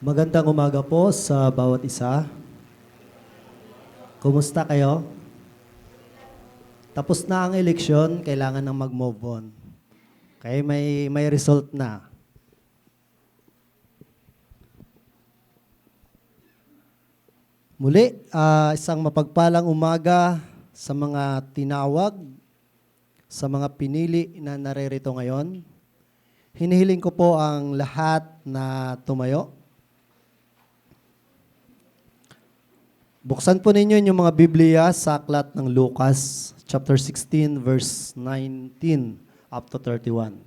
Magandang umaga po sa bawat isa. Kumusta kayo? Tapos na ang eleksyon, kailangan nang mag-move on. Kaya may result na. Muli, isang mapagpalang umaga sa mga tinawag, sa mga pinili na naririto ngayon. Hinihiling ko po ang lahat na tumayo. Buksan po ninyo yung mga Biblia sa aklat ng Lucas, chapter 16, verse 19 up to 31.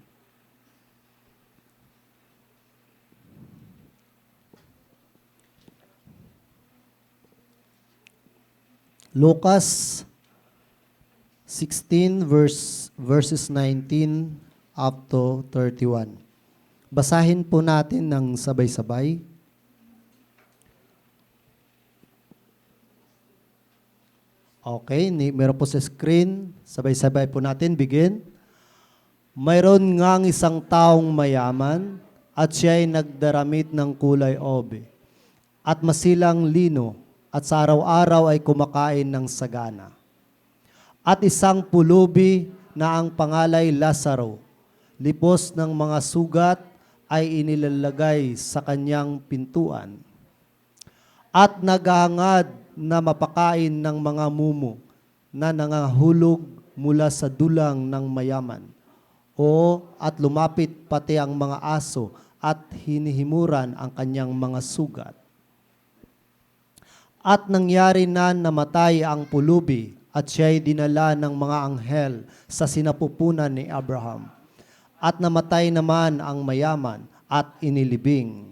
Lucas 16, verses 19 up to 31. Basahin po natin ng sabay-sabay. Okay, meron po sa screen. Sabay-sabay po natin. Begin. Mayroon ngang isang taong mayaman at siya ay nagdaramit ng kulay obe at masilang lino at sa araw-araw ay kumakain ng sagana. At isang pulubi na ang pangalay Lazaro, lipos ng mga sugat ay inilalagay sa kanyang pintuan. At naghahangad na mapakain ng mga mumo na nangahulog mula sa dulang ng mayaman. At lumapit pati ang mga aso at hinihimuran ang kanyang mga sugat. At nangyari na namatay ang pulubi at siya'y dinala ng mga anghel sa sinapupunan ni Abraham. At namatay naman ang mayaman at inilibing.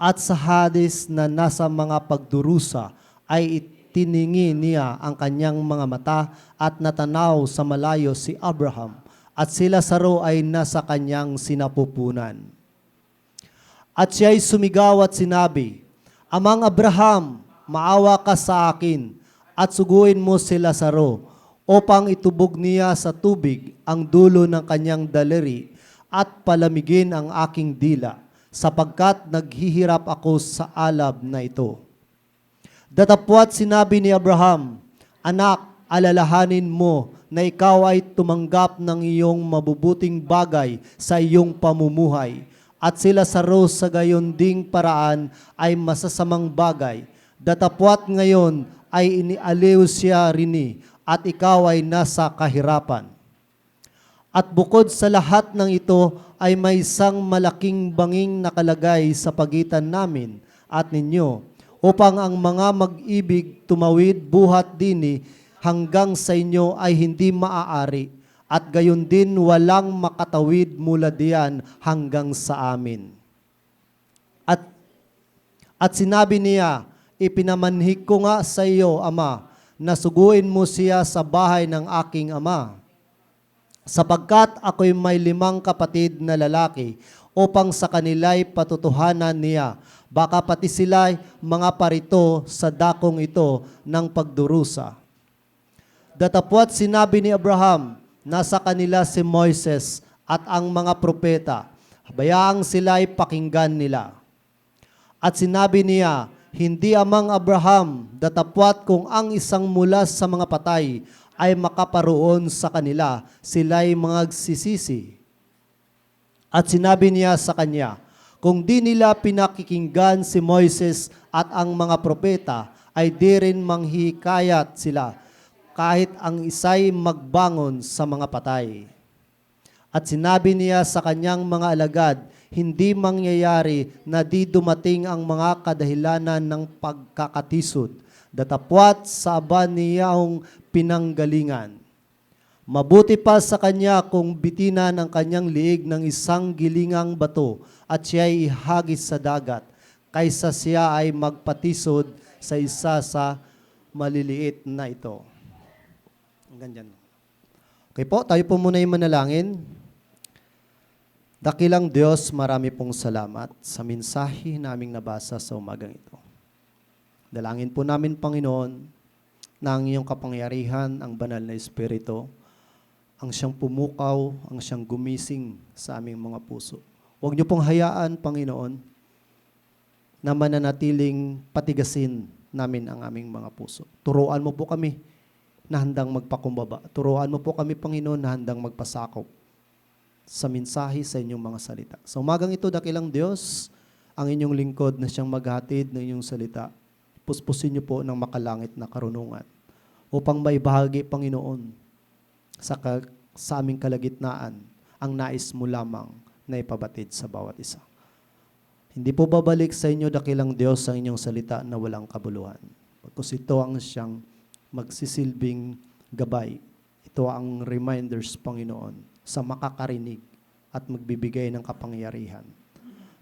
At sa Hades na nasa mga pagdurusa ay itiningi niya ang kanyang mga mata at natanaw sa malayo si Abraham at si Lazaro ay nasa kanyang sinapupunan. At siya'y sumigaw at sinabi, Amang Abraham, maawa ka sa akin at suguin mo si Lazaro upang itubog niya sa tubig ang dulo ng kanyang daliri at palamigin ang aking dila sapagkat naghihirap ako sa alab na ito. Datapwat sinabi ni Abraham, Anak, alalahanin mo na ikaw ay tumanggap ng iyong mabubuting bagay sa iyong pamumuhay at si Lazaro sa gayon ding paraan ay masasamang bagay. Datapwat ngayon ay inialiw siya rini at ikaw ay nasa kahirapan. At bukod sa lahat ng ito ay may isang malaking banging nakalagay sa pagitan namin at ninyo upang ang mga mag-ibig tumawid buhat dini hanggang sa inyo ay hindi maaari at gayon din walang makatawid mula diyan hanggang sa amin. At sinabi niya, ipinamanhik ko nga sa iyo, Ama, na suguin mo siya sa bahay ng aking ama. Sapagkat ako'y may 5 kapatid na lalaki upang sa kanila'y patutuhanan niya. Baka pati sila'y mga parito sa dakong ito ng pagdurusa. Datapwat sinabi ni Abraham, nasa kanila si Moises at ang mga propeta. Habayaang sila'y pakinggan nila. At sinabi niya, hindi amang Abraham, datapwat kung ang isang mula sa mga patay ay makaparoon sa kanila, sila'y magsisisi. At sinabi niya sa kanya, kung di nila pinakikinggan si Moises at ang mga propeta, ay di rin manghikayat sila, kahit ang isa'y magbangon sa mga patay. At sinabi niya sa kanyang mga alagad, hindi mangyayari na di dumating ang mga kadahilanan ng pagkakatisod, datapwat sa aba niyang pinanggalingan. Mabuti pa sa kanya kung bitinan ang kanyang liig ng isang gilingang bato at siya'y ihagis sa dagat, kaysa siya ay magpatisod sa isa sa maliliit na ito. Ganyan. Okay po, tayo po muna yung manalangin. Dakilang Diyos, marami pong salamat sa mensahe naming nabasa sa umagang ito. Dalangin po namin, Panginoon, na ang iyong kapangyarihan, ang banal na Espiritu, ang siyang pumukaw, ang siyang gumising sa aming mga puso. Huwag niyo pong hayaan, Panginoon, na mananatiling patigasin namin ang aming mga puso. Turuan mo po kami na handang magpakumbaba. Turuan mo po kami, Panginoon, na handang magpasakop sa mensahe sa inyong mga salita. Sa umagang ito, dakilang Diyos, ang inyong lingkod na siyang maghatid ng inyong salita. Puspusin niyo po ng makalangit na karunungan upang maibahagi, Panginoon, sa aming kalagitnaan ang nais mo lamang na ipabatid sa bawat isa. Hindi po babalik sa inyo, dakilang Diyos, ang inyong salita na walang kabuluhan. Pagkus ito ang siyang magsisilbing gabay. Ito ang reminders, Panginoon, sa makakarinig at magbibigay ng kapangyarihan.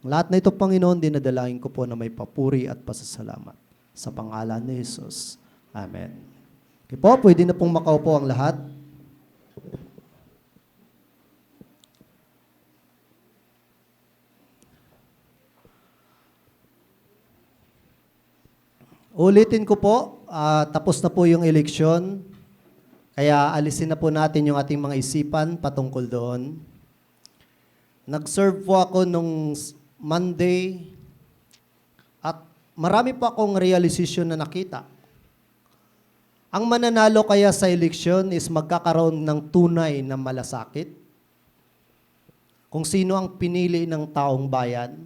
Ang lahat na ito, Panginoon, dinadalain ko po na may papuri at pasasalamat. Sa pangalan ni Jesus. Amen. Okay po, pwede na pong makaupo ang lahat. Ulitin ko po, tapos na po yung eleksyon, kaya alisin na po natin yung ating mga isipan patungkol doon. Nag-serve po ako nung Monday at marami po akong realization na nakita. Ang mananalo kaya sa eleksyon is magkakaroon ng tunay na malasakit. Kung sino ang pinili ng taong bayan.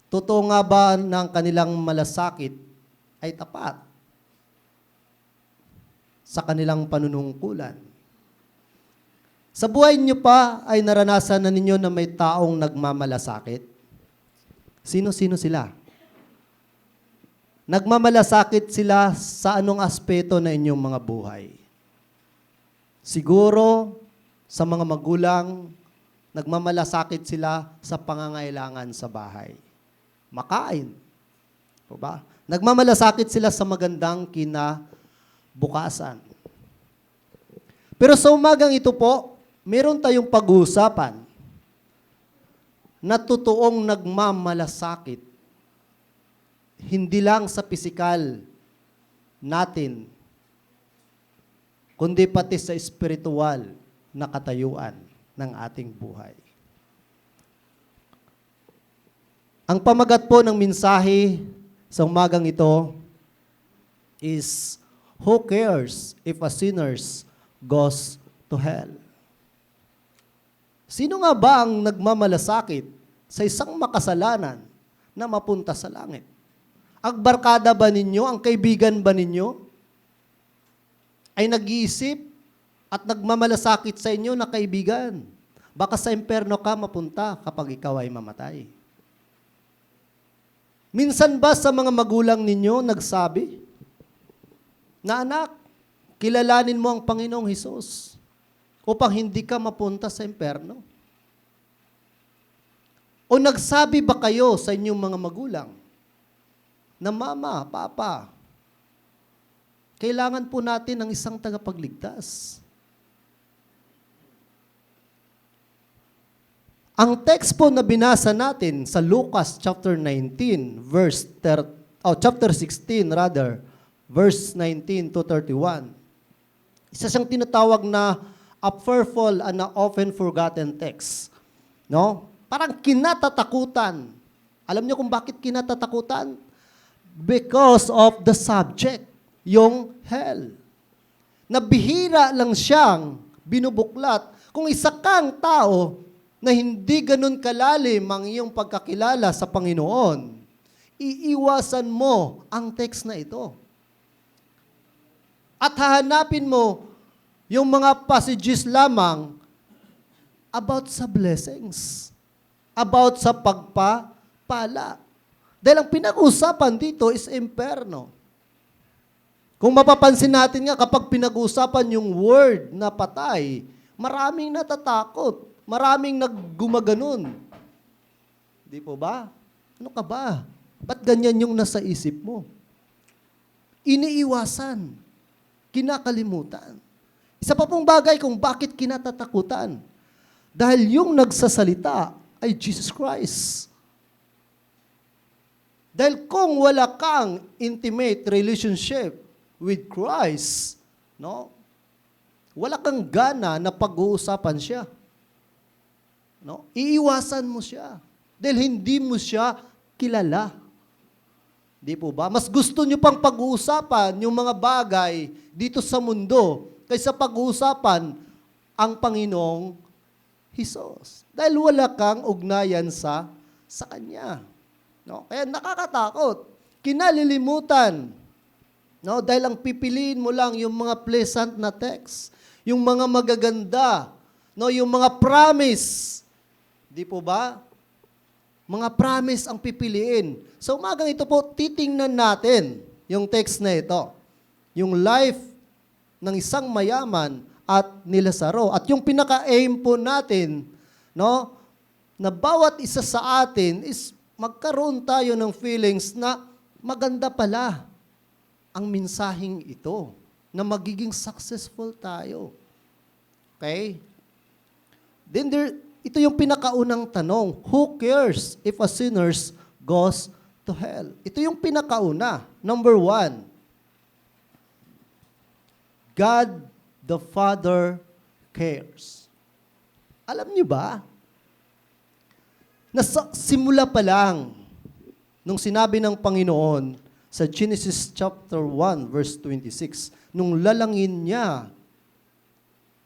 Totoo nga ba na ang kanilang malasakit ay tapat sa kanilang panunungkulan? Sa buhay niyo pa ay naranasan na ninyo na may taong nagmamalasakit? Sino-sino sila? Nagmamalasakit sila sa anong aspeto na inyong mga buhay? Siguro, sa mga magulang, nagmamalasakit sila sa pangangailangan sa bahay. Makain. O ba? Nagmamalasakit sila sa magandang kinabukasan. Pero sa umagang ito po, meron tayong pag-uusapan na totoong nagmamalasakit. Hindi lang sa pisikal natin, kundi pati sa espiritual na katayuan ng ating buhay. Ang pamagat po ng mensahe sa umagang ito is, who cares if a sinner goes to hell? Sino nga ba ang nagmamalasakit sa isang makasalanan na mapunta sa langit? Ang barkada ba ninyo, ang kaibigan ba ninyo, ay nag-iisip at nagmamalasakit sa inyo na kaibigan? Baka sa impyerno ka mapunta kapag ikaw ay mamatay. Minsan ba sa mga magulang ninyo nagsabi na, anak, kilalanin mo ang Panginoong Hesus upang hindi ka mapunta sa impyerno? O nagsabi ba kayo sa inyong mga magulang na, mama, papa, kailangan po natin ng isang tagapagligtas? Ang text po na binasa natin sa Lucas chapter 19, chapter 16 rather, verse 19 to 31. Isa siyang tinatawag na a fearful and a often forgotten text. No? Parang kinatatakutan. Alam niyo kung bakit kinatatakutan? Because of the subject, yung hell. Nabihira lang siyang binubuklat. Kung isa kang tao na hindi ganun kalalim ang iyong pagkakilala sa Panginoon, iiwasan mo ang text na ito. At hahanapin mo yung mga passages lamang about sa blessings, about sa pagpapala. Dahil ang pinag-usapan dito is impyerno. Kung mapapansin natin nga, kapag pinag-usapan yung word na patay, maraming natatakot. Maraming naggumaganon. Di po ba? Ano ka ba? Ba't ganyan yung nasa isip mo? Iniiwasan. Kinakalimutan. Isa pa pong bagay kung bakit kinatatakutan. Dahil yung nagsasalita ay Jesus Christ. Dahil kung wala kang intimate relationship with Christ, no? Wala kang gana na pag-uusapan siya. No? Iiwasan mo siya. Dahil hindi mo siya kilala. Di po ba? Mas gusto nyo pang pag-uusapan yung mga bagay dito sa mundo kaysa pag-uusapan ang Panginoong Hesus. Dahil wala kang ugnayan sa Kanya. No? Kaya nakakatakot. Kinalilimutan. No? Dahil ang pipiliin mo lang yung mga pleasant na text, yung mga magaganda, no? Yung mga promise. Di po ba? Mga promise ang pipiliin. Sa umagang ito po, titingnan natin yung text na ito. Yung life ng isang mayaman at ni Lazaro. At yung pinaka-aim po natin, no, na bawat isa sa atin is magkaroon tayo ng feelings na maganda pala ang mensaheng ito, na magiging successful tayo. Okay? Then ito yung pinakaunang tanong, who cares if a sinner goes to hell? Ito yung pinakauna. Number 1, God the Father cares. Alam niyo ba? Nasa simula pa lang, nung sinabi ng Panginoon sa Genesis chapter 1, verse 26, nung lalangin niya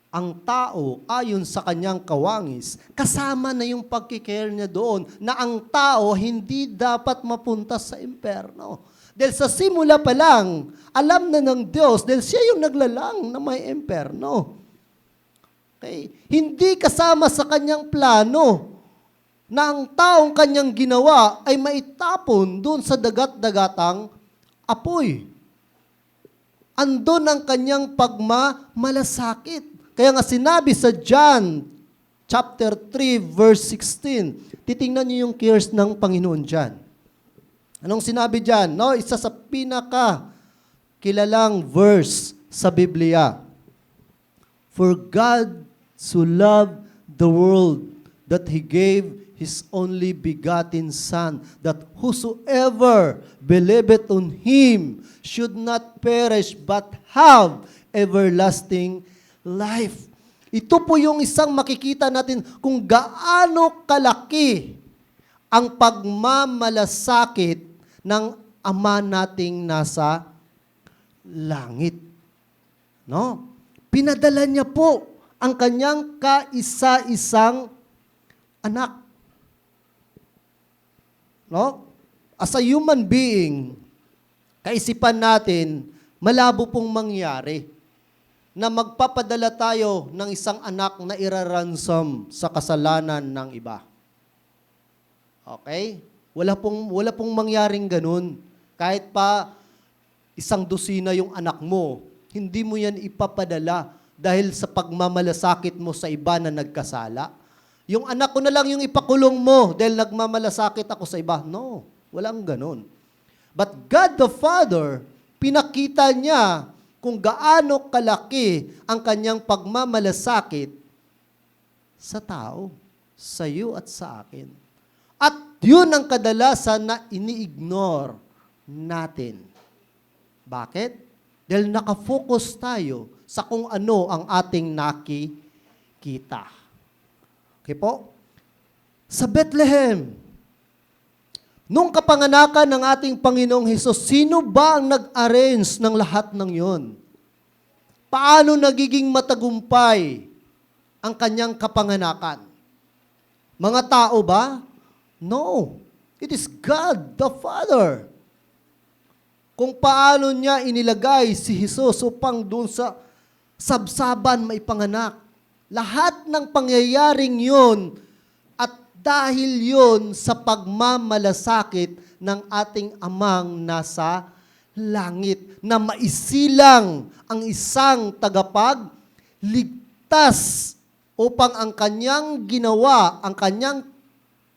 ang tao ayon sa kanyang kawangis, kasama na yung pagkikare niya doon na ang tao hindi dapat mapunta sa impyerno. Dahil sa simula pa lang, alam na ng Diyos dahil siya yung naglalang na may impyerno. Okay? Hindi kasama sa kanyang plano na ang taong kanyang ginawa ay maitapon doon sa dagat-dagatang apoy. Andun ang kanyang pagmamalasakit. Kaya nga sinabi sa John chapter 3 verse 16, titingnan niyo yung cares ng Panginoon diyan. Anong sinabi diyan? No, isa sa pinaka kilalang verse sa Biblia. For God so loved the world that He gave His only begotten Son, that whosoever believeth on Him should not perish but have everlasting life. Ito po yung isang makikita natin kung gaano kalaki ang pagmamalasakit ng Ama nating nasa langit. No? Pinadala niya po ang kanyang kaisa-isang anak. No? As a human being, kaisipan natin, malabo pong mangyari na magpapadala tayo ng isang anak na iraransom sa kasalanan ng iba. Okay? Wala pong mangyaring ganun. Kahit pa isang dosina yung anak mo, hindi mo yan ipapadala dahil sa pagmamalasakit mo sa iba na nagkasala. Yung anak ko na lang yung ipakulong mo dahil nagmamalasakit ako sa iba. No, walang ganun. But God the Father, pinakita niya kung gaano kalaki ang kanyang pagmamalasakit sa tao, sa iyo at sa akin. At yun ang kadalasan na ini-ignore natin. Bakit? Dahil nakafocus tayo sa kung ano ang ating nakikita. Okay po? Sa Bethlehem, nung kapanganakan ng ating Panginoong Hesus, sino ba ang nag-arrange ng lahat ng yon? Paano nagiging matagumpay ang kanyang kapanganakan? Mga tao ba? No. It is God, the Father. Kung paano niya inilagay si Hesus upang doon sa sabsaban maipanganak. Lahat ng pangyayaring yon at dahil yon sa pagmamalasakit ng ating amang nasa langit na maisilang ang isang tagapagligtas upang ang kanyang ginawa, ang kanyang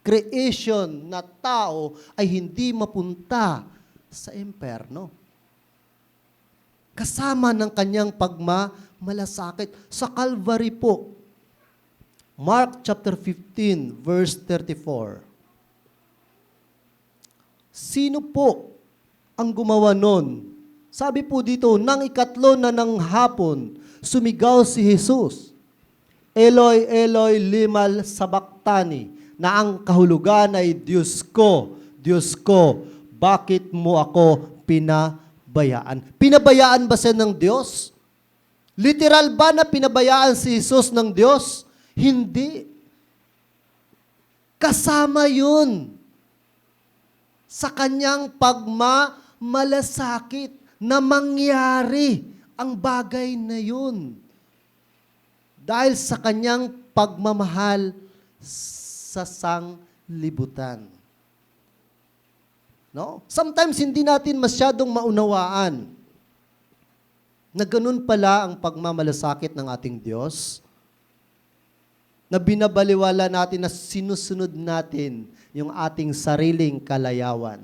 creation na tao ay hindi mapunta sa impyerno. Kasama ng kanyang pagmamalasakit sa Calvary po. Mark chapter 15, verse 34. Sino po ang gumawa nun? Sabi po dito, nang ikatlo na ng hapon, sumigaw si Jesus, Eloi, Eloi, limal sabachthani, na ang kahulugan ay, Diyos Diyos ko, bakit mo ako pinabayaan? Pinabayaan ba siya ng Diyos? Literal ba na pinabayaan si Jesus ng Diyos? Hindi. Kasama yun sa kanyang pagmamalasakit na mangyari ang bagay na yun. Dahil sa kanyang pagmamahal sa sanglibutan. No? Sometimes hindi natin masyadong maunawaan na ganun pala ang pagmamalasakit ng ating Diyos, na binabaliwala natin na sinusunod natin yung ating sariling kalayawan,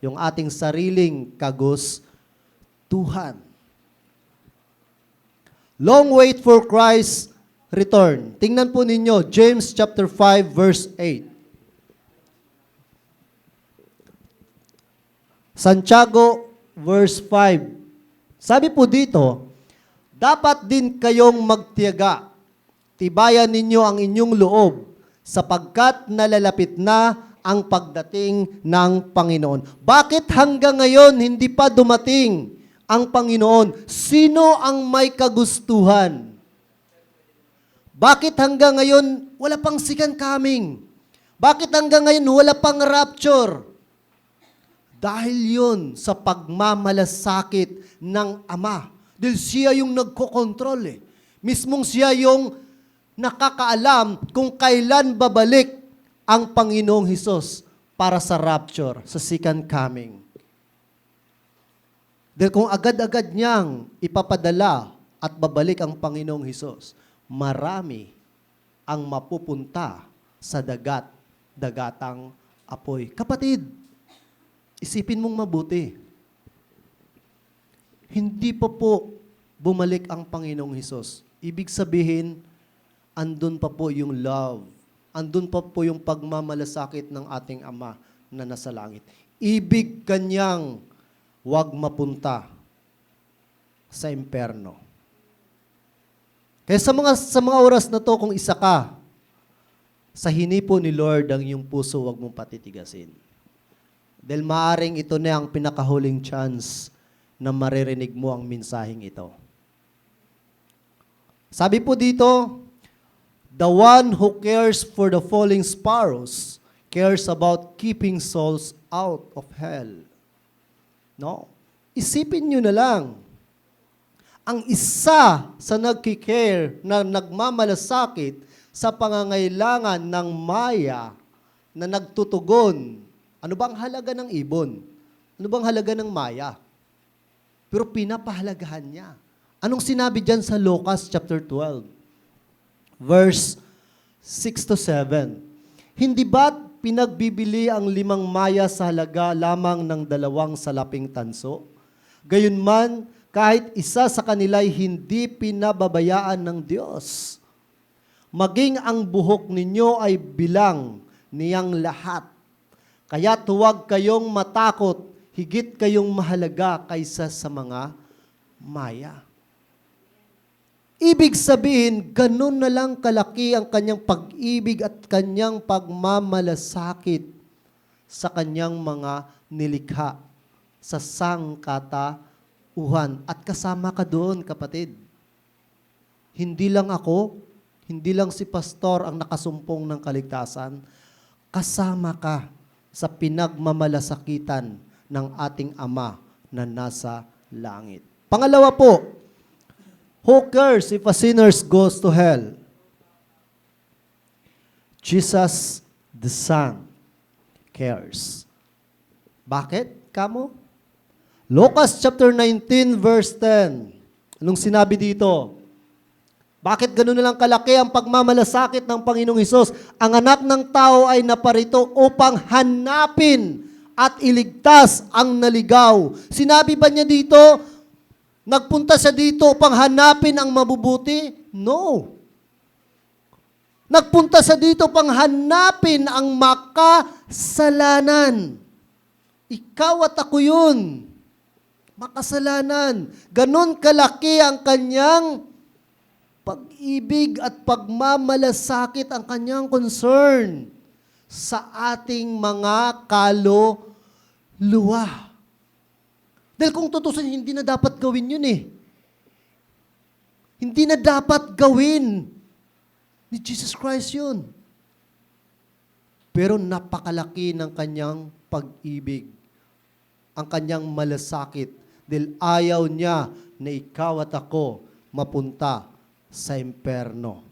yung ating sariling kagustuhan. Long wait for Christ's return. Tingnan po ninyo, James chapter 5 verse 8. Santiago verse 5. Sabi po dito, dapat din kayong magtiyaga. Tibayan ninyo ang inyong loob sapagkat nalalapit na ang pagdating ng Panginoon. Bakit hanggang ngayon hindi pa dumating ang Panginoon? Sino ang may kagustuhan? Bakit hanggang ngayon wala pang second coming? Bakit hanggang ngayon wala pang rapture? Dahil yun sa pagmamalasakit ng Ama. Dahil siya yung nagkokontrol eh. Mismong siya yung nakakaalam kung kailan babalik ang Panginoong Hesus para sa rapture, sa second coming. Dahil kung agad-agad niyang ipapadala at babalik ang Panginoong Hesus, marami ang mapupunta sa dagatang apoy. Kapatid, isipin mong mabuti. Hindi pa po bumalik ang Panginoong Hesus. Ibig sabihin, andun pa po yung love. Andun pa po yung pagmamalasakit ng ating Ama na nasa langit. Ibig kanyang wag mapunta sa imperno. Kaya sa mga oras na to, kung isa ka, sa hinipo ni Lord ang iyong puso, wag mong patitigasin. Dahil maaring ito na ang pinakahuling chance na maririnig mo ang mensaheng ito. Sabi po dito, the one who cares for the falling sparrows cares about keeping souls out of hell. No? Isipin nyo na lang, ang isa sa nagkikare, na nagmamalasakit sa pangangailangan ng maya na nagtutugon. Ano bang halaga ng ibon? Ano bang halaga ng maya? Pero pinapahalagahan niya. Anong sinabi dyan sa Lucas chapter 12? Verse 6 to 7. Hindi ba't pinagbibili ang 5 maya sa halaga lamang ng 2 salaping tanso? Gayunman, kahit isa sa kanila'y hindi pinababayaan ng Diyos. Maging ang buhok ninyo ay bilang niyang lahat. Kaya huwag kayong matakot, higit kayong mahalaga kaysa sa mga maya. Ibig sabihin, ganun na lang kalaki ang kanyang pag-ibig at kanyang pagmamalasakit sa kanyang mga nilikha sa sangkatauhan. At kasama ka doon, kapatid. Hindi lang ako, hindi lang si pastor ang nakasumpong ng kaligtasan. Kasama ka sa pinagmamalasakitan ng ating Ama na nasa langit. Pangalawa po, who cares if a sinner goes to hell? Jesus, the Son, cares. Bakit, kamo? Lucas chapter 19, verse 10. Anong sinabi dito? Bakit gano'n na lang kalaki ang pagmamalasakit ng Panginoong Hesus? Ang anak ng tao ay naparito upang hanapin at iligtas ang naligaw. Sinabi ba niya dito, nagpunta siya dito upang hanapin ang mabubuti? No. Nagpunta siya dito upang hanapin ang makasalanan. Ikaw at ako yun. Makasalanan. Ganon kalaki ang kanyang pag-ibig at pagmamalasakit, ang kanyang concern sa ating mga kaluluwa. Dahil kung tutusin, hindi na dapat gawin yun eh. Hindi na dapat gawin ni Jesus Christ yun. Pero napakalaki ng kanyang pag-ibig, ang kanyang malasakit, dahil ayaw niya na ikaw at ako mapunta sa imperno.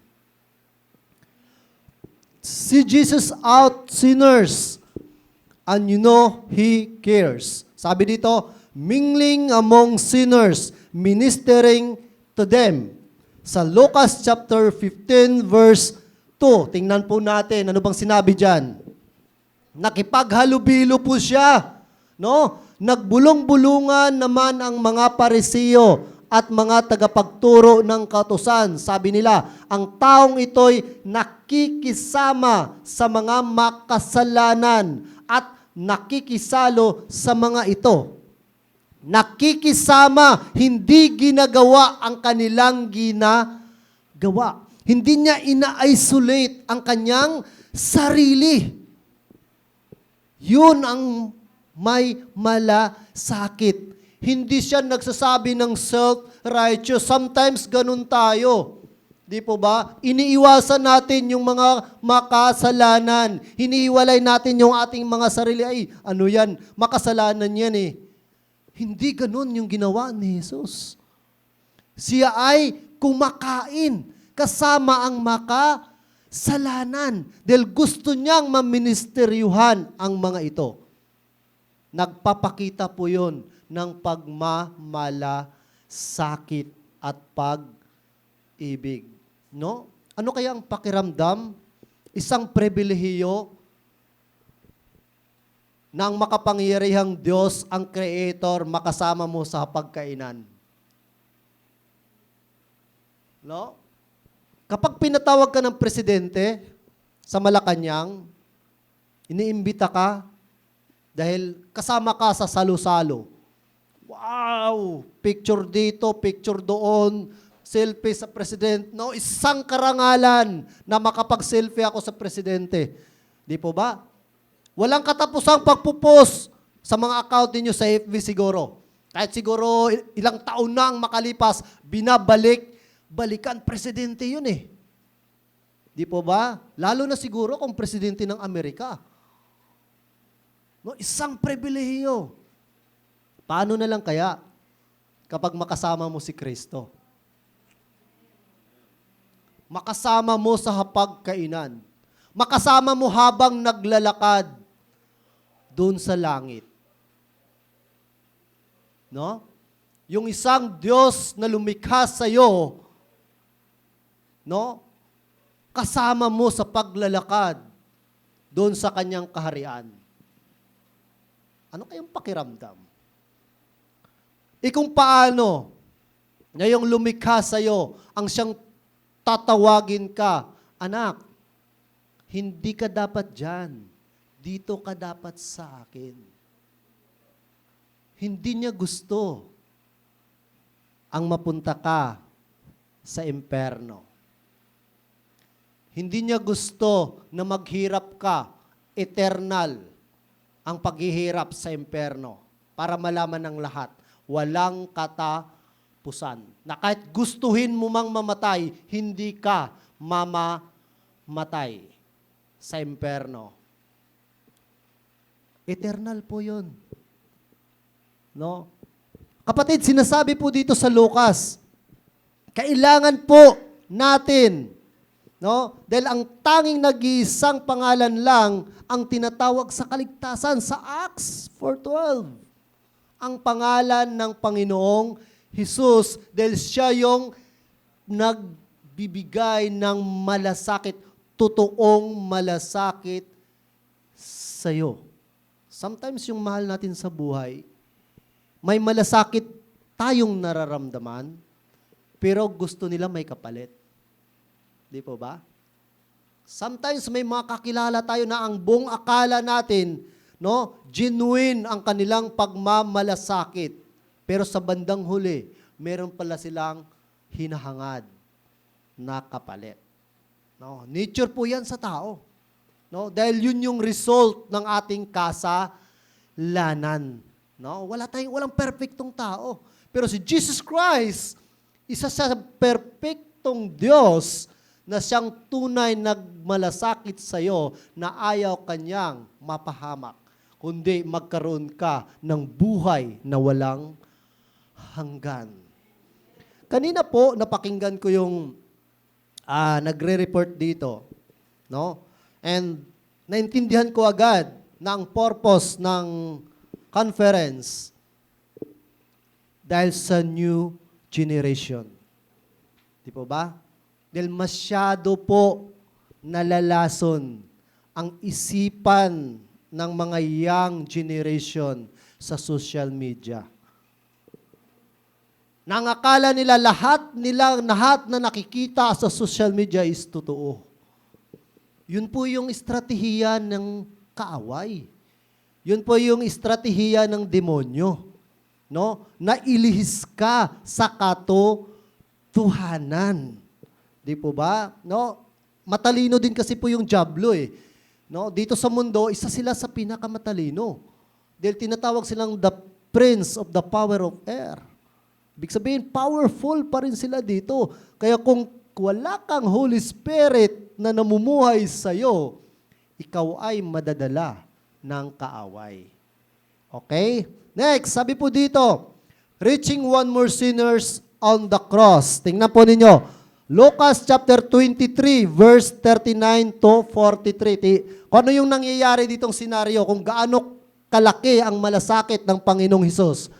See Jesus out sinners, and you know He cares. Sabi dito, mingling among sinners, ministering to them. Sa Lucas chapter 15 verse 2, tingnan po natin, ano bang sinabi dyan? Nakipaghalubilo po siya, no? Nagbulong-bulungan naman ang mga Parisiyo at mga tagapagturo ng kautusan. Sabi nila, ang taong ito'y nakikisama sa mga makasalanan at nakikisalo sa mga ito. Nakikisama, hindi ginagawa ang kanilang ginagawa. Hindi niya ina-isolate ang kanyang sarili. Yun ang may malasakit. Hindi siya nagsasabi ng self-righteous. Sometimes ganun tayo. Di po ba? Iniiwasan natin yung mga makasalanan. Hinihiwalay natin yung ating mga sarili. Ay, ano yan? Makasalanan yan eh. Hindi ganun yung ginawa ni Jesus. Siya ay kumakain kasama ang makasalanan dahil gusto niyang maministeryuhan ang mga ito. Nagpapakita po yun ng pagmamalasakit at pag-ibig. No? Ano kaya ang pakiramdam? Isang pribilehiyo ng makapangyarihang Diyos, ang Creator, makasama mo sa pagkainan. No? Kapag pinatawag ka ng presidente sa Malacanang, iniimbita ka dahil kasama ka sa salo-salo. Wow! Picture dito, picture doon, selfie sa presidente. No, isang karangalan na makapag-selfie ako sa presidente. Di po ba? Walang katapusang pagpupost sa mga account ninyo sa FB siguro. Kahit siguro ilang taon na ang makalipas, balikan, presidente yun eh. Di po ba? Lalo na siguro kung presidente ng Amerika. No, isang pribilehiyo. Paano na lang kaya kapag makasama mo si Kristo? Makasama mo sa hapagkainan. Makasama mo habang naglalakad doon sa langit. No? Yung isang Diyos na lumikha sa iyo, no? Kasama mo sa paglalakad doon sa kanyang kaharian. Ano kayang pakiramdam? Kung paano ngayong lumikha sa iyo ang siyang tatawagin ka, anak, hindi ka dapat dyan. Dito ka dapat sa akin. Hindi niya gusto ang mapunta ka sa imperno. Hindi niya gusto na maghirap ka, eternal, ang paghihirap sa imperno para malaman ng lahat, walang katapusan. Na kahit gustuhin mo mang mamatay, hindi ka mamamatay sa imperno. Eternal po yun. No? Kapatid, sinasabi po dito sa Lucas, kailangan po natin, no? Dahil ang tanging nag-iisang pangalan lang ang tinatawag sa kaligtasan sa Acts 4:12. Ang pangalan ng Panginoong Jesus, dahil siya yung nagbibigay ng malasakit, totoong malasakit sa'yo. Sometimes yung mahal natin sa buhay, may malasakit tayong nararamdaman, pero gusto nila may kapalit. Di po ba? Sometimes may mga kakilala tayo na ang buong akala natin, no, genuine ang kanilang pagmamalasakit. Pero sa bandang huli, meron pala silang hinahangad na kapalit. No, nature po yan sa tao. No? Dahil yun yung result ng ating kasalanan. No? Walang perfectong tao. Pero si Jesus Christ, isa sa perfectong Diyos na siyang tunay nagmalasakit sa iyo na ayaw kanyang mapahamak, kundi magkaroon ka ng buhay na walang hanggan. Kanina po, napakinggan ko yung nagre-report dito. No? And naintindihan ko agad na ang purpose ng conference dahil sa new generation. Di po ba? Dahil masyado po nalalason ang isipan ng mga young generation sa social media. Nangakala nila lahat na nakikita sa social media is totoo. Yun po yung estratehiya ng kaaway. Yun po yung estratehiya ng demonyo. No? Na ilihis ka sa katotohanan. Di po ba? No? Matalino din kasi po yung diablo eh. No? Dito sa mundo, isa sila sa pinakamatalino. Dahil tinatawag silang the prince of the power of air. Ibig sabihin, powerful pa rin sila dito. Kaya kung wala kang Holy Spirit na namumuhay sa'yo, ikaw ay madadala ng kaaway. Okay? Next, sabi po dito, reaching one more sinners on the cross. Tingnan po ninyo. Lucas chapter 23, verse 39 to 43. Kung ano yung nangyayari ditong senaryo, kung gaano kalaki ang malasakit ng Panginoong Hesus.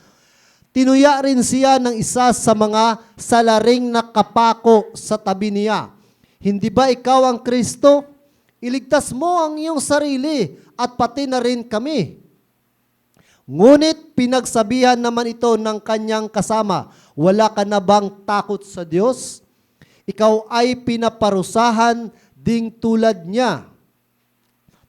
Tinuya rin siya ng isa sa mga salaring nakapako sa tabi niya. Hindi ba ikaw ang Kristo? Iligtas mo ang iyong sarili at pati na rin kami. Ngunit pinagsabihan naman ito ng kanyang kasama, wala ka na bang takot sa Diyos? Ikaw ay pinaparusahan ding tulad niya.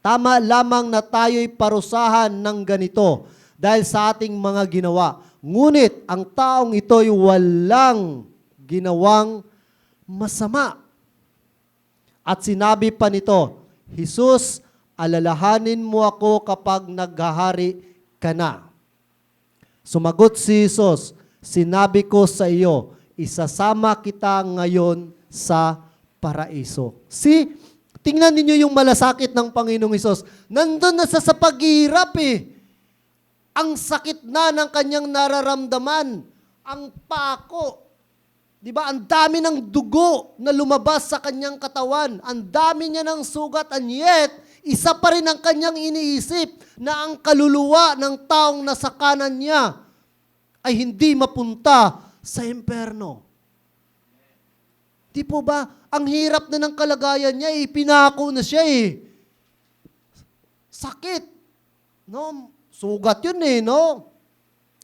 Tama lamang na tayo'y parusahan ng ganito dahil sa ating mga ginawa. Ngunit ang taong ito'y walang ginawang masama. At sinabi pa nito, Jesus, alalahanin mo ako kapag naghahari ka na. Sumagot si Jesus, sinabi ko sa iyo, isasama kita ngayon sa paraiso. See, tingnan ninyo yung malasakit ng Panginoong Hesus. Nandun na sa paghihirap eh. Ang sakit na ng kanyang nararamdaman. Ang pako. Di ba? Ang dami ng dugo na lumabas sa kanyang katawan. Ang dami niya ng sugat. And yet, isa pa rin ang kanyang iniisip na ang kaluluwa ng taong nasa kanan niya ay hindi mapunta sa imperno. Di po ba? Ang hirap na ng kalagayan niya, pinako na siya eh. Sakit. No? Sugat yun eh, no?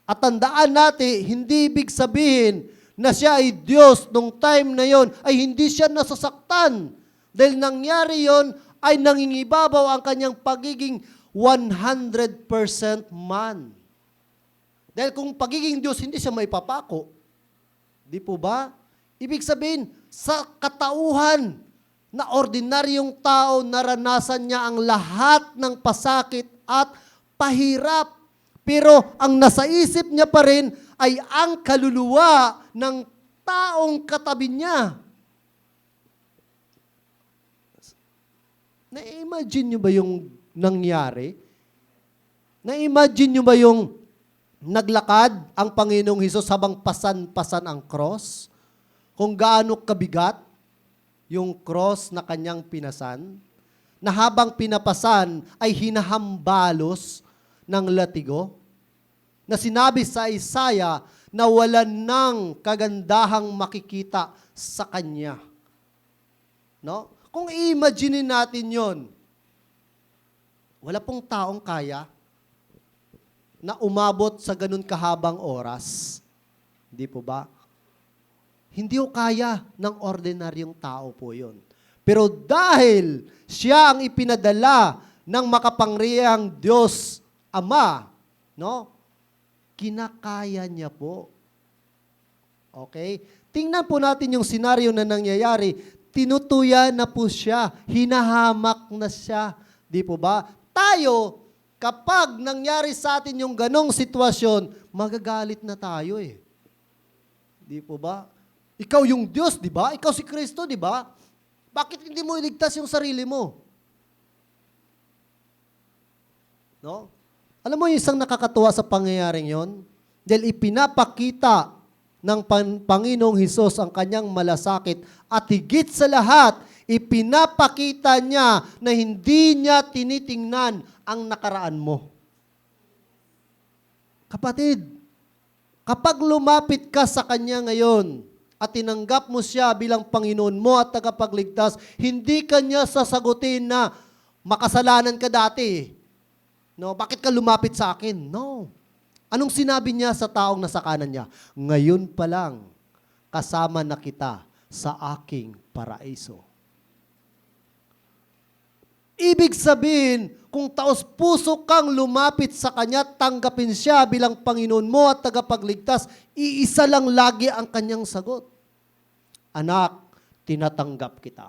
At tandaan natin, hindi ibig sabihin na siya ay Diyos nung time na yon ay hindi siya nasasaktan. Dahil nangyari yon ay nangingibabaw ang kanyang pagiging 100% man. Dahil kung pagiging Diyos, hindi siya maipapako. Di po ba? Ibig sabihin, sa katauhan na ordinaryong tao, naranasan niya ang lahat ng pasakit at pahirap. Pero ang nasa isip niya pa rin ay ang kaluluwa ng taong katabi niya. Na-imagine niyo ba yung nangyari? Na-imagine niyo ba yung naglakad ang Panginoong Hesus habang pasan-pasan ang cross? Kung gaano kabigat yung cross na kanyang pinasan? Na habang pinapasan ay hinahambalos ng latigo? Na sinabi sa Isaiah na wala nang kagandahang makikita sa kanya. No? Kung i-imagine natin yon, wala pong taong kaya na umabot sa ganun kahabang oras. Hindi po ba? Hindi ko kaya ng ordinaryong tao po yon. Pero dahil siya ang ipinadala ng makapangyarihang Diyos Ama, no? Kinakaya niya po. Okay? Tingnan po natin yung senaryo na nangyayari. Tinutuya na po siya. Hinahamak na siya Di po ba? Tayo, kapag nangyari sa atin yung ganong sitwasyon, magagalit na tayo eh. Di po ba? Ikaw yung Diyos, di ba? Ikaw si Kristo, di ba? Bakit hindi mo iligtas yung sarili mo? No? Alam mo yung isang nakakatuwa sa pangyayaring yon? Dahil ipinapakita ng Panginoong Hesus ang kanyang malasakit at higit sa lahat, ipinapakita niya na hindi niya tinitingnan ang nakaraan mo. Kapatid, kapag lumapit ka sa Kanya ngayon at tinanggap mo siya bilang Panginoon mo at tagapagligtas, hindi ka niya sasagutin na makasalanan ka dati. No, bakit ka lumapit sa akin? No. Anong sinabi niya sa taong nasa kanan niya? Ngayon pa lang, kasama na kita sa aking paraiso. Ibig sabihin, kung taos-puso kang lumapit sa Kanya, tanggapin siya bilang Panginoon mo at tagapagligtas, iisa lang lagi ang Kanyang sagot. Anak, tinatanggap kita.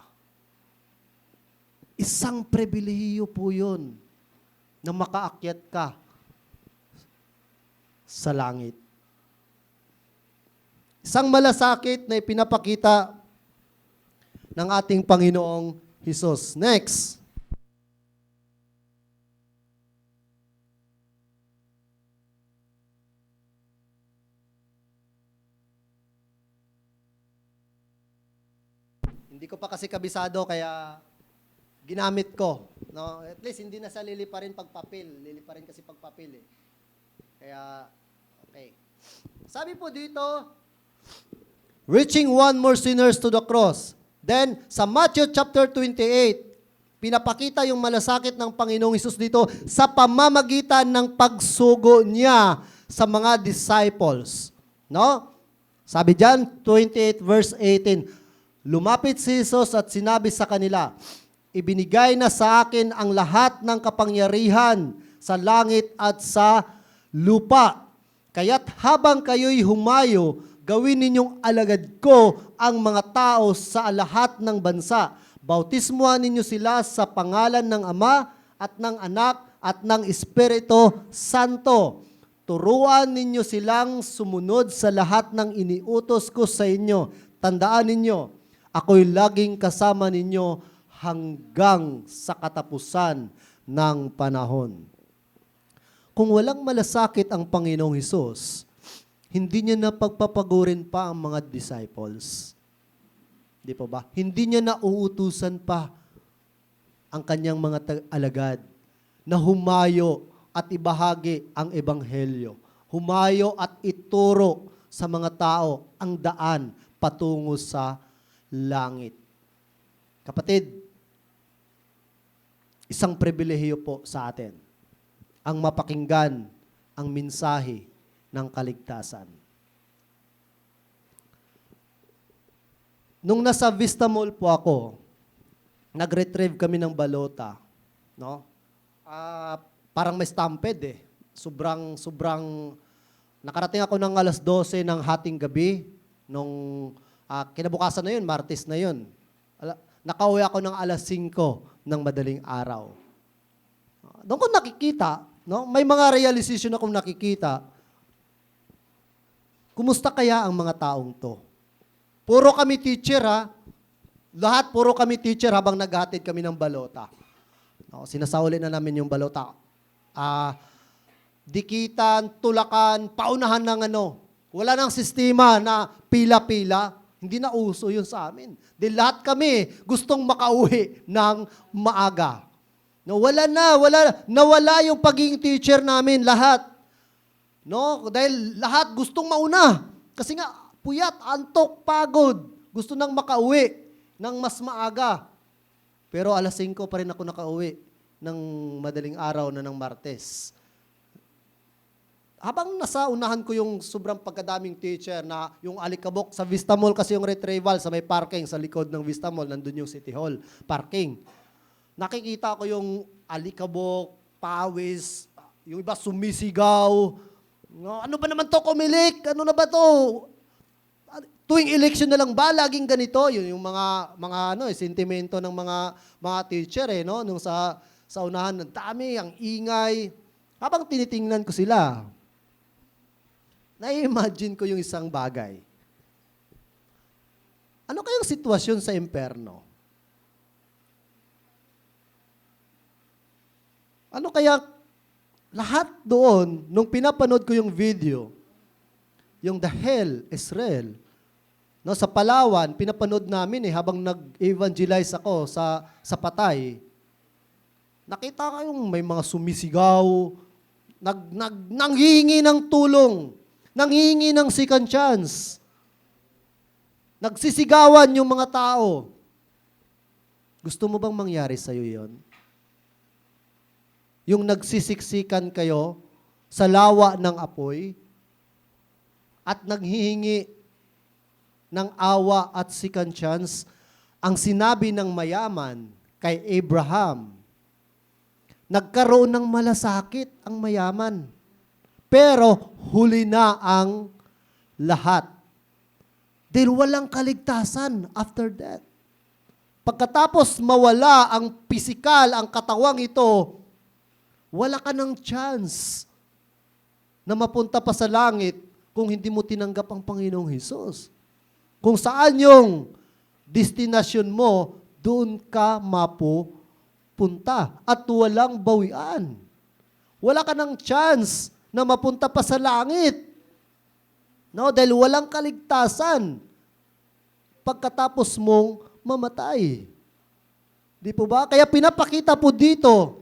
Isang pribilehiyo po yun na makaakyat ka sa langit. Isang malasakit na ipinapakita ng ating Panginoong Hesus. Next. Hindi ko pa kasi kabisado kaya ginamit ko. No? At least hindi na sa liliparin pagpapil. Liliparin kasi pagpapil eh. Kaya, okay. Sabi po dito, reaching one more sinners to the cross. Then, sa Matthew chapter 28, pinapakita yung malasakit ng Panginoong Hesus dito sa pamamagitan ng pagsugo niya sa mga disciples. No? Sabi diyan, 28 verse 18, lumapit si Hesus at sinabi sa kanila, ibinigay na sa akin ang lahat ng kapangyarihan sa langit at sa lupa. Kaya't habang kayo'y humayo, gawin ninyong alagad ko ang mga tao sa lahat ng bansa. Bautismuhan ninyo sila sa pangalan ng Ama at ng Anak at ng Espiritu Santo. Turuan ninyo silang sumunod sa lahat ng iniutos ko sa inyo. Tandaan ninyo, ako'y laging kasama ninyo hanggang sa katapusan ng panahon. Kung walang malasakit ang Panginoong Hesus, hindi niya na pagpapagurin pa ang mga disciples. Di po ba? Hindi niya na uutusan pa ang kanyang mga alagad na humayo at ibahagi ang ebanghelyo. Humayo at ituro sa mga tao ang daan patungo sa langit. Kapatid, isang pribilehiyo po sa atin ang mapakinggan ang mensahe ng kaligtasan. Nung nasa Vista Mall po ako, nag-retrieve kami ng balota, no? Parang may stampede eh. Sobrang nakarating ako ng alas 12 ng hating gabi nung kinabukasan na yun, Martes na yun. Nakauwi ako ng alas 5 ng madaling araw. Doon ko nakikita, no? May mga realization akong nakikita. Kumusta kaya ang mga taong to? Puro kami teacher ha. Lahat puro kami teacher habang naghatid kami ng balota. No, sinasauli na namin yung balota. Dikitan, tulakan, paunahan ng ano. Wala nang sistema na pila-pila. Hindi na uso yun sa amin. Dahil lahat kami gustong makauwi ng maaga. No, nawala yung pagiging teacher namin, lahat. No, dahil lahat gustong mauna. Kasi nga, puyat, antok, pagod. Gusto nang makauwi ng mas maaga. Pero alas 5 pa rin ako nakauwi ng madaling araw na ng Martes. Habang nasa unahan ko yung sobrang pagkadaming teacher na yung alikabok sa Vista Mall kasi yung retrieval sa may parking sa likod ng Vista Mall, nandun yung City Hall parking. Nakikita ko yung alikabok, pawis, yung iba sumisigaw. Ano ba naman to, kumilik? Ano na ba to? Tuwing election na lang ba laging ganito? Yun yung mga sentimento ng mga teacher no nung sa Sa unahan, ang dami, ang ingay. Habang tinitingnan ko sila, na-imagine ko yung isang bagay. Ano kayang sitwasyon sa impyerno? Ano kaya lahat doon, nung pinapanood ko yung video, yung The Hell is Real, no, sa Palawan, pinapanood namin habang nag-evangelize ako sa Patay. Nakita ko yung may mga sumisigaw, nanghihingi ng tulong, nanghihingi ng second chance. Nagsisigawan yung mga tao. Gusto mo bang mangyari sa'yo yon? Yung nagsisiksikan kayo sa lawa ng apoy at naghihingi ng awa at second chance, ang sinabi ng mayaman kay Abraham, nagkaroon ng malasakit ang mayaman, pero huli na ang lahat. Dahil walang kaligtasan after that. Pagkatapos mawala ang pisikal, ang katawang ito, wala ka ng chance na mapunta pa sa langit kung hindi mo tinanggap ang Panginoong Hesus. Kung saan yung destinasyon mo, doon ka mapupunta at walang bawian. Wala ka ng chance na mapunta pa sa langit. No, dahil walang kaligtasan pagkatapos mong mamatay. Di po ba? Kaya pinapakita po dito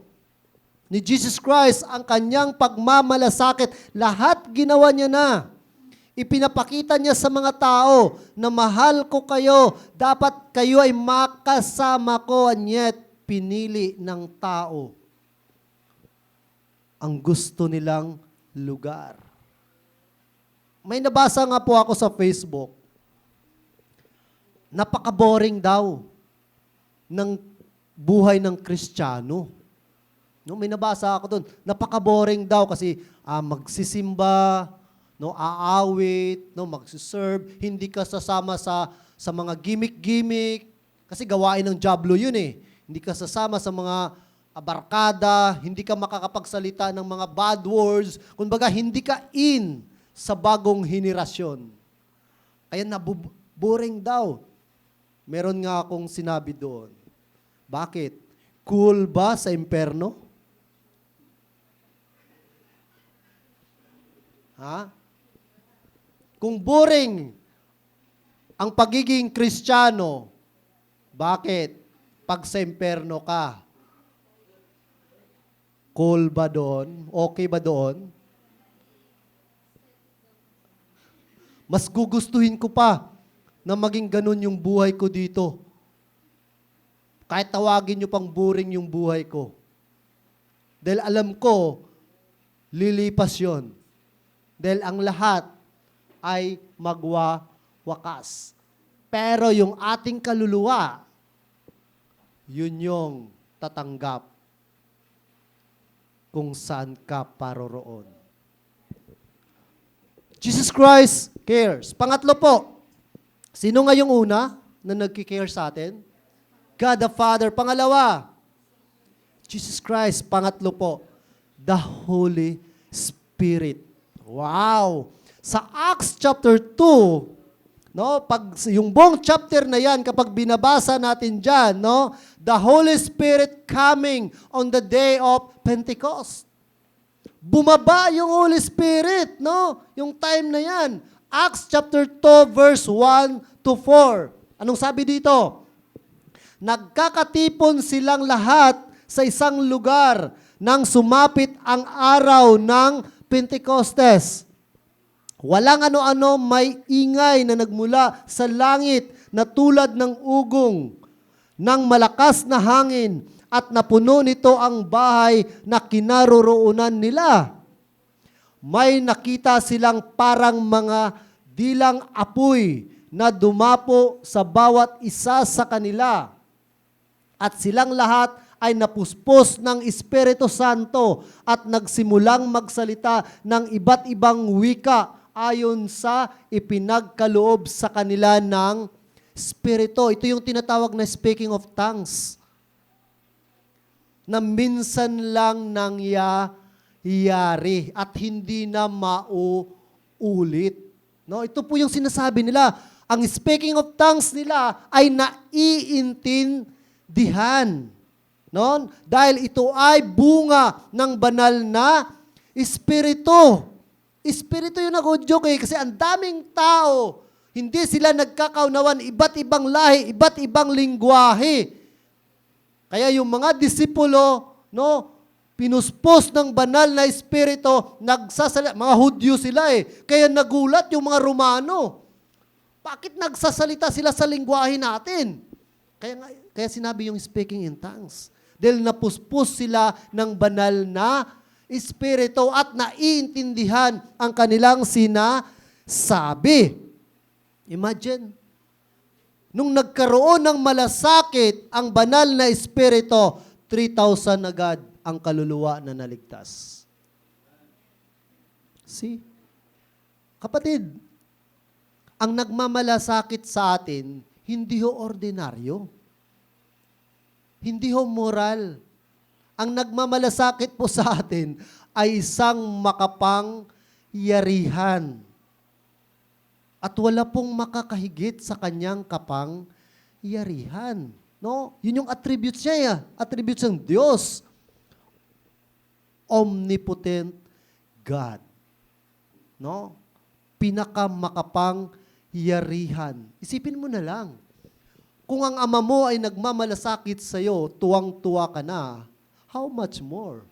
ni Jesus Christ ang kanyang pagmamalasakit. Lahat ginawa niya na. Ipinapakita niya sa mga tao na mahal ko kayo, dapat kayo ay makasama ko, and yet pinili ng tao ang gusto nilang lugar. May nabasa nga po ako sa Facebook, napaka-boring daw ng buhay ng Kristiyano. No, may nabasa ako doon, napaka-boring daw kasi magsisimba, no, aawit, no, magsiserve, hindi ka sasama sa mga gimmick-gimmick, kasi gawain ng diablo yun eh. Hindi ka sasama sa mga barkada, hindi ka makakapagsalita ng mga bad words, kumbaga hindi ka in sa bagong henerasyon. Kaya boring daw. Meron nga akong sinabi doon. Bakit? Cool ba sa impyerno? Ha? Kung boring ang pagiging Kristiyano, bakit? Pag sa impyerno ka, cool ba doon? Okay ba doon? Mas gugustuhin ko pa na maging ganun yung buhay ko dito. Kahit tawagin nyo pang boring yung buhay ko. Dahil alam ko, lilipas yun. Dahil ang lahat ay magwawakas. Pero yung ating kaluluwa, yun yung tatanggap kung saan ka paroroon. Jesus Christ cares. Pangatlo po, sino nga yung una na nagki-care sa atin? God the Father. Pangalawa, Jesus Christ. Pangatlo po, the Holy Spirit. Wow! Sa Acts chapter 2, no, pag yung buong chapter na yan, kapag binabasa natin dyan, no, the Holy Spirit coming on the day of Pentecost. Bumaba yung Holy Spirit, no? Yung time na yan. Acts chapter 2, verse 1 to 4. Anong sabi dito? Nagkakatipon silang lahat sa isang lugar nang sumapit ang araw ng Pentecostes. Walang ano-ano, may ingay na nagmula sa langit na tulad ng ugong ng malakas na hangin at napuno nito ang bahay na kinaroroonan nila. May nakita silang parang mga dilang apoy na dumapo sa bawat isa sa kanila. At silang lahat ay napuspos ng Espiritu Santo at nagsimulang magsalita ng iba't ibang wika ayon sa ipinagkaloob sa kanila ng Espiritu. Ito yung tinatawag na speaking of tongues. na minsan lang nangyayari at hindi na mauulit. No, ito po yung sinasabi nila. Ang speaking of tongues nila ay naiintindihan. No? Dahil ito ay bunga ng banal na Espiritu. Espiritu yung nag-joke kasi ang daming tao, hindi sila nagkakaunawan, iba't ibang lahi, iba't ibang lingwahe. Kaya yung mga disipulo, no, pinuspos ng banal na Espiritu, nagsasalita, mga Hudyo sila kaya nagulat yung mga Romano. Bakit nagsasalita sila sa lingwahe natin? Kaya sinabi yung speaking in tongues. Dahil napuspos sila ng banal na Espiritu at naiintindihan ang kanilang sinasabi. Imagine, nung nagkaroon ng malasakit ang banal na Espiritu, 3,000 agad ang kaluluwa na naligtas. See? Kapatid, ang nagmamalasakit sa atin, hindi ho ordinaryo. Hindi ho moral. Ang nagmamalasakit po sa atin ay isang makapangyarihan. At wala pong makakahigit sa kanyang kapangyarihan. No? Yun yung attributes niya. Attributes ng Diyos. Omnipotent God. No? Pinakamakapang yarihan. Isipin mo na lang, kung ang ama mo ay nagmamalasakit sa'yo, tuwang-tuwa ka na, how much more?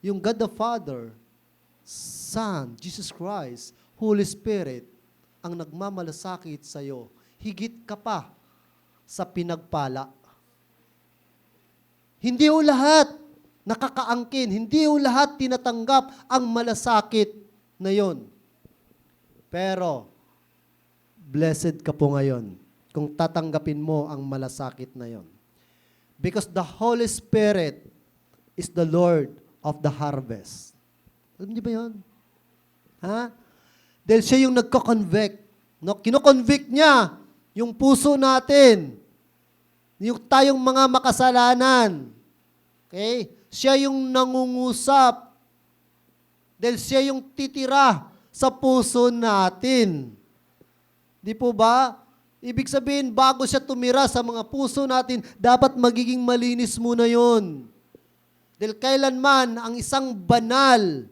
Yung God the Father, Son, Jesus Christ, Holy Spirit, ang nagmamalasakit sa'yo, higit ka pa sa pinagpala. Hindi ho lahat nakakaangkin, hindi ho lahat tinatanggap ang malasakit na yon. Pero, blessed ka po ngayon kung tatanggapin mo ang malasakit na yon. Because the Holy Spirit is the Lord of the harvest. Alam niyo ba yun? Ha? Dahil siya yung nagko-convict. No? Kino-convict niya yung puso natin. Yung tayong mga makasalanan. Okay? Siya yung nangungusap. Dahil siya yung titira sa puso natin. Di po ba? Ibig sabihin, bago siya tumira sa mga puso natin, dapat magiging malinis muna yon. Dahil kailanman ang isang banal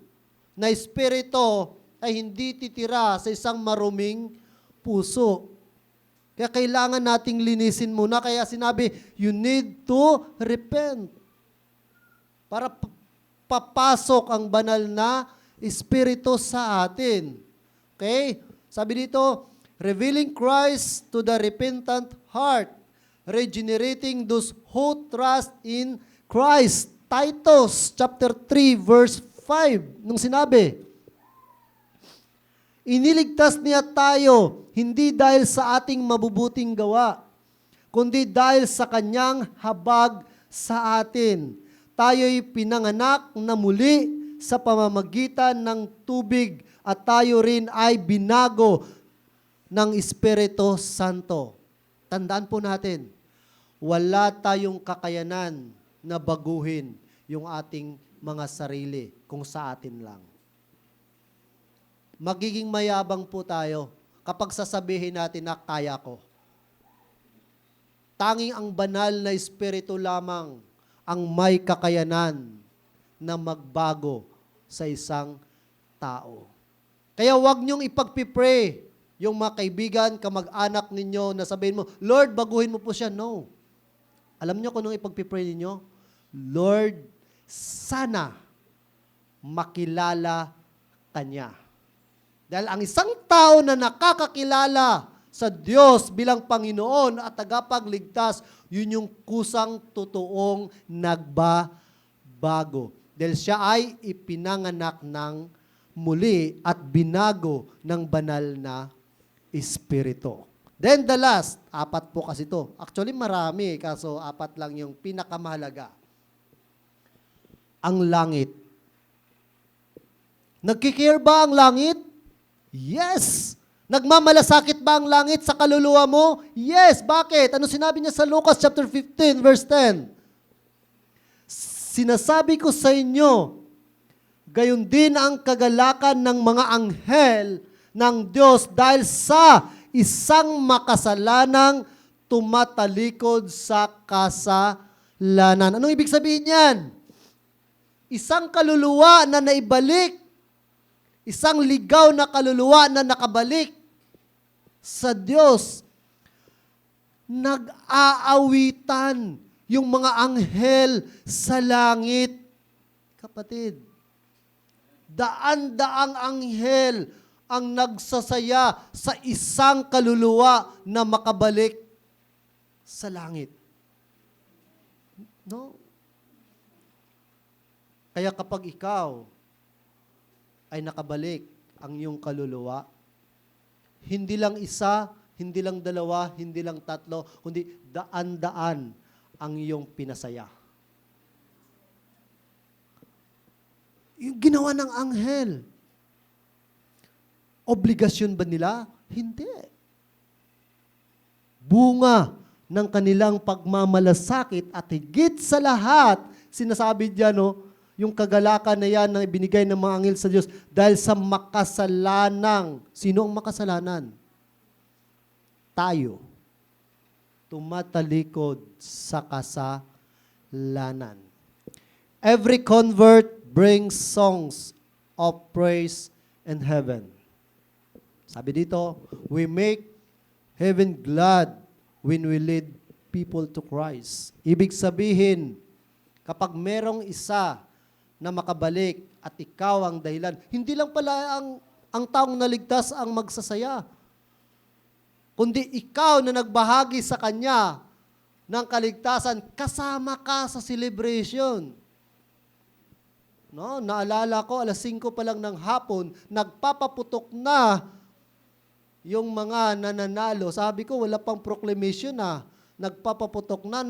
na espiritu ay hindi titira sa isang maruming puso. Kaya kailangan nating linisin muna. Kaya sinabi, you need to repent. Para papasok ang banal na espiritu sa atin. Okay? Sabi dito, revealing Christ to the repentant heart, regenerating those who trust in Christ. Titus chapter 3 verse 5, nung sinabi, iniligtas niya tayo, hindi dahil sa ating mabubuting gawa, kundi dahil sa kanyang habag sa atin. Tayo'y pinanganak na muli sa pamamagitan ng tubig at tayo rin ay binago ng Espiritu Santo. Tandaan po natin, wala tayong kakayanan na baguhin yung ating mga sarili kung sa atin lang. Magiging mayabang po tayo kapag sasabihin natin na kaya ko. Tanging ang banal na Espiritu lamang ang may kakayanan na magbago sa isang tao. Kaya huwag niyong ipagpipray yung mga kaibigan, kamag-anak ninyo na sabihin mo, Lord, baguhin mo po siya. No. Alam niyo kung anong ipagpipray ninyo? Lord, sana makilala Kanya. Dahil ang isang tao na nakakakilala sa Diyos bilang Panginoon at tagapagligtas, yun yung kusang totoong nagbabago. Dahil siya ay ipinanganak ng muli at binago ng banal na Espiritu. Then the last, 4 po kasi ito. Actually marami, kaso 4 lang yung pinakamahalaga. Ang langit. Nagkikare ba ang langit? Yes! Nagmamalasakit ba ang langit sa kaluluwa mo? Yes! Bakit? Ano sinabi niya sa Lucas chapter 15 verse 10? Sinasabi ko sa inyo, gayon din ang kagalakan ng mga anghel ng Diyos dahil sa isang makasalanang tumatalikod sa kasalanan. Anong ibig sabihin yan? Isang kaluluwa na naibalik, isang ligaw na kaluluwa na nakabalik sa Diyos, nag-aawitan yung mga anghel sa langit. Kapatid, daan-daang anghel ang nagsasaya sa isang kaluluwa na makabalik sa langit. No? Kaya kapag ikaw ay nakabalik ang iyong kaluluwa, hindi lang isa, hindi lang dalawa, hindi lang tatlo, kundi daan-daan ang iyong pinasaya. Yung ginawa ng anghel, obligasyon ba nila? Hindi. Bunga ng kanilang pagmamalasakit at higit sa lahat, sinasabi diyan, no, yung kagalakan na yan na ibinigay ng mga anghel sa Diyos dahil sa makasalanang. Sino ang makasalanan? Tayo. Tumatalikod sa kasalanan. Every convert brings songs of praise in heaven. Sabi dito, we make heaven glad when we lead people to Christ. Ibig sabihin, kapag merong isa na makabalik at ikaw ang dahilan, hindi lang pala ang taong naligtas ang magsasaya, kundi ikaw na nagbahagi sa kanya ng kaligtasan, kasama ka sa celebration. No, naalala ko, 5:00 pa lang ng hapon, nagpapaputok na yung mga nananalo. Sabi ko, wala pang proclamation na. Nagpapaputok na,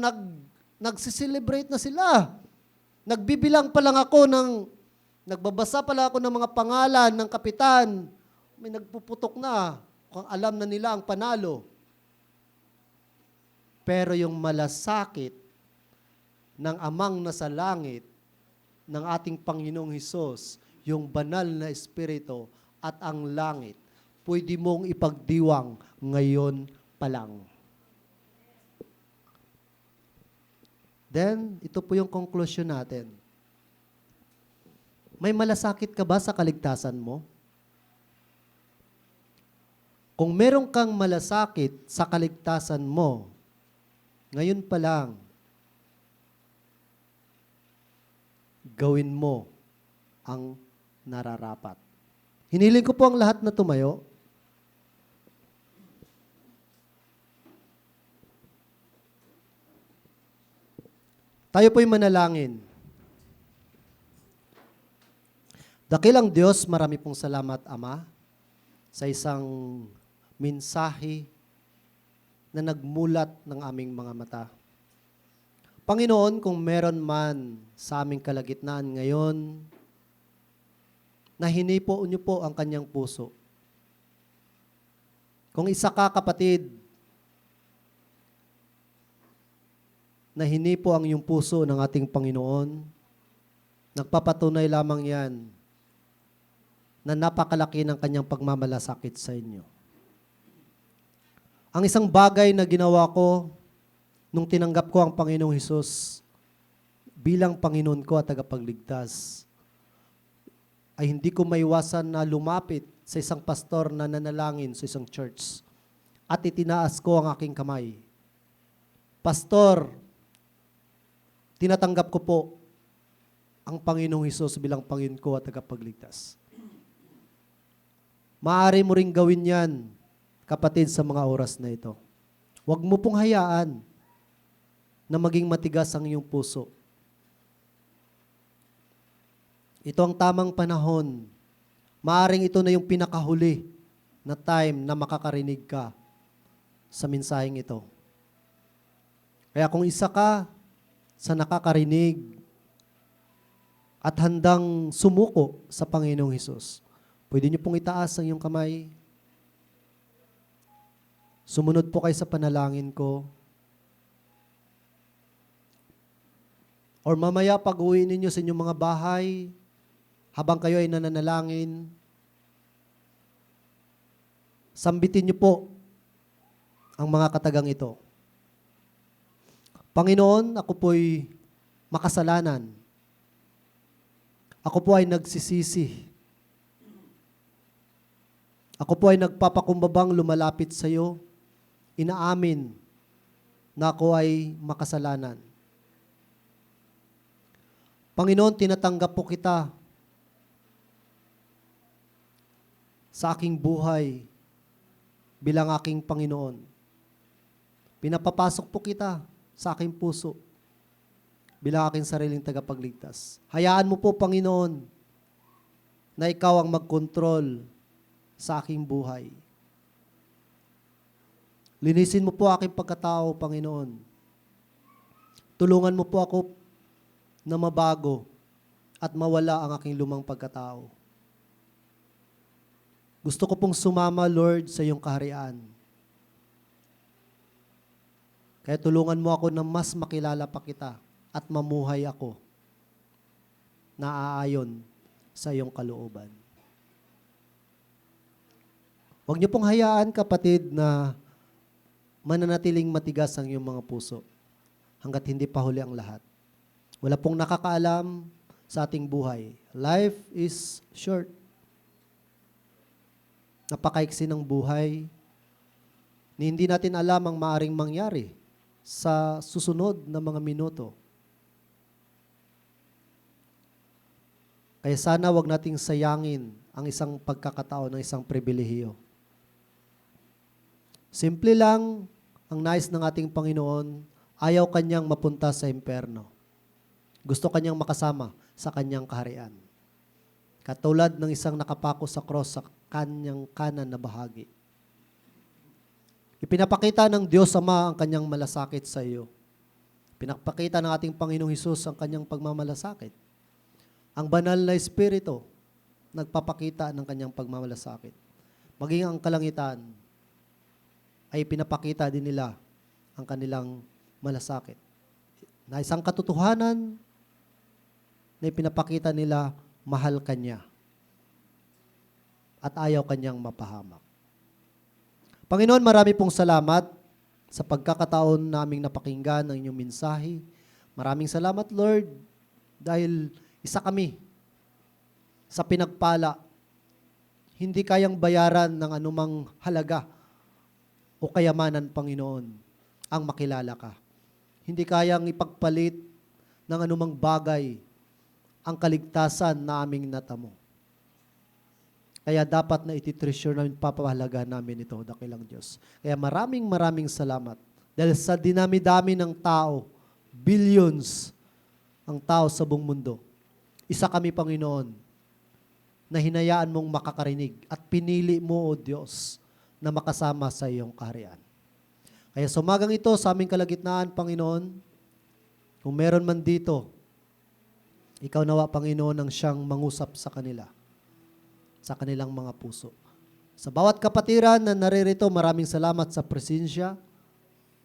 nagsiselebrate na sila. Nagbibilang pa lang ako nagbabasa pala ako ng mga pangalan ng kapitan. May nagpuputok na. Kung alam na nila ang panalo. Pero yung malasakit ng amang nasa langit, ng ating Panginoong Hesus, yung banal na Espiritu at ang langit, pwede mong ipagdiwang ngayon pa lang. Then, ito po yung conclusion natin. May malasakit ka ba sa kaligtasan mo? Kung meron kang malasakit sa kaligtasan mo, ngayon pa lang, gawin mo ang nararapat. Hiniling ko po ang lahat na tumayo. Tayo po'y manalangin. Dakilang Diyos, marami pong salamat, Ama, sa isang mensahe na nagmulat ng aming mga mata. Panginoon, kung meron man sa aming kalagitnaan ngayon, na hinipo niyo po ang kanyang puso. Kung isa ka, kapatid, na hinipo ang iyong puso ng ating Panginoon, nagpapatunay lamang yan na napakalaki ng kanyang pagmamalasakit sa inyo. Ang isang bagay na ginawa ko nung tinanggap ko ang Panginoong Hesus bilang Panginoon ko at tagapagligtas, ay hindi ko maiwasan na lumapit sa isang pastor na nanalangin sa isang church at itinaas ko ang aking kamay. Pastor, tinatanggap ko po ang Panginoong Hesus bilang Panginoon ko at tagapagligtas. Maaari mo ring gawin yan, kapatid, sa mga oras na ito. Huwag mo pong hayaan na maging matigas ang iyong puso. Ito ang tamang panahon. Maaring ito na yung pinakahuli na time na makakarinig ka sa mensaheng ito. Kaya kung isa ka sa nakakarinig at handang sumuko sa Panginoong Hesus, pwede niyo pong itaas ang iyong kamay. Sumunod po kayo sa panalangin ko. or mamaya pag-uwi ninyo sa inyong mga bahay, habang kayo ay nananalangin, sambitin niyo po ang mga katagang ito. Panginoon, ako po'y makasalanan. Ako po ay nagsisisi. Ako po ay nagpapakumbabang lumalapit sa iyo. Inaamin na ako ay makasalanan. Panginoon, tinatanggap po kita sa aking buhay bilang aking Panginoon. Pinapapasok po kita sa aking puso bilang aking sariling tagapagligtas. Hayaan mo po, Panginoon, na ikaw ang magkontrol sa aking buhay. Linisin mo po aking pagkatao, Panginoon. Tulungan mo po ako na mabago at mawala ang aking lumang pagkatao. Gusto ko pong sumama, Lord, sa iyong kaharian. Kaya tulungan mo ako na mas makilala pa kita at mamuhay ako na aayon sa iyong kalooban. Huwag niyo pong hayaan, kapatid, na mananatiling matigas ang iyong mga puso hanggat hindi pa huli ang lahat. Wala pong nakakaalam sa ating buhay. Life is short. Napakaiksi ng buhay ni hindi natin alam ang maaring mangyari sa susunod na mga minuto. Kaya sana wag nating sayangin ang isang pagkakataon ng isang pribilehiyo. Simple lang ang nais ng ating Panginoon, ayaw kanyang mapunta sa impyerno. Gusto kanyang makasama sa kanyang kaharian. Katulad ng isang nakapako sa cross sa kanyang kanan na bahagi. Ipinapakita ng Diyos Ama ang kanyang malasakit sa iyo. Pinapakita ng ating Panginoong Hesus ang kanyang pagmamalasakit. Ang banal na Espiritu, nagpapakita ng kanyang pagmamalasakit. Maging ang kalangitan, ay pinapakita din nila ang kanilang malasakit. Na isang katotohanan na ipinapakita nila, mahal kanya at ayaw kanyang mapahamak. Panginoon, marami pong salamat sa pagkakataon naming napakinggan ang inyong mensahe. Maraming salamat, Lord, dahil isa kami sa pinagpala, hindi kayang bayaran ng anumang halaga o kayamanan, Panginoon, ang makilala ka. Hindi kayang ipagpalit ng anumang bagay ang kaligtasan na aming natamo. Kaya dapat na ititreasure namin, papahalaga namin ito, dakilang Diyos. Kaya maraming salamat. Dahil sa dinami-dami ng tao, billions ang tao sa buong mundo, isa kami, Panginoon, na hinayaan mong makakarinig at pinili mo, O Diyos, na makasama sa iyong kaharian. Kaya sumagang ito sa aming kalagitnaan, Panginoon, kung meron man dito, ikaw nawa, Panginoon, ang siyang mangusap sa kanila, sa kanilang mga puso. Sa bawat kapatiran na naririto, maraming salamat sa presensya.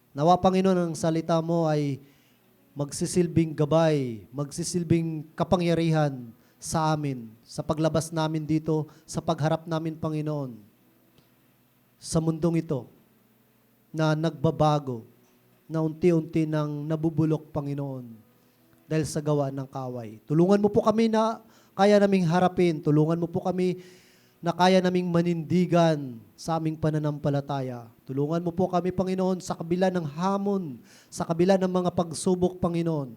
Nawa, Panginoon, ang salita mo ay magsisilbing gabay, magsisilbing kapangyarihan sa amin, sa paglabas namin dito, sa pagharap namin, Panginoon, sa mundong ito na nagbabago, na unti-unti nang nabubulok, Panginoon, dahil sa gawa ng kaaway. Tulungan mo po kami na kaya naming harapin. Tulungan mo po kami na kaya naming manindigan sa aming pananampalataya. Tulungan mo po kami, Panginoon, sa kabila ng hamon, sa kabila ng mga pagsubok, Panginoon,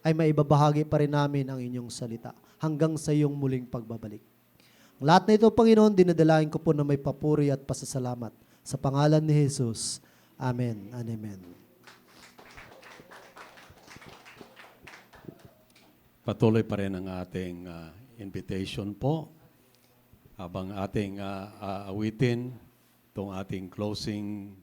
ay maibabahagi pa rin namin ang inyong salita hanggang sa iyong muling pagbabalik. Ang lahat na ito, Panginoon, dinadalain ko po na may papuri at pasasalamat. Sa pangalan ni Jesus. Amen and amen. Patuloy pa rin ang ating invitation po. Habang ating awitin itong ating closing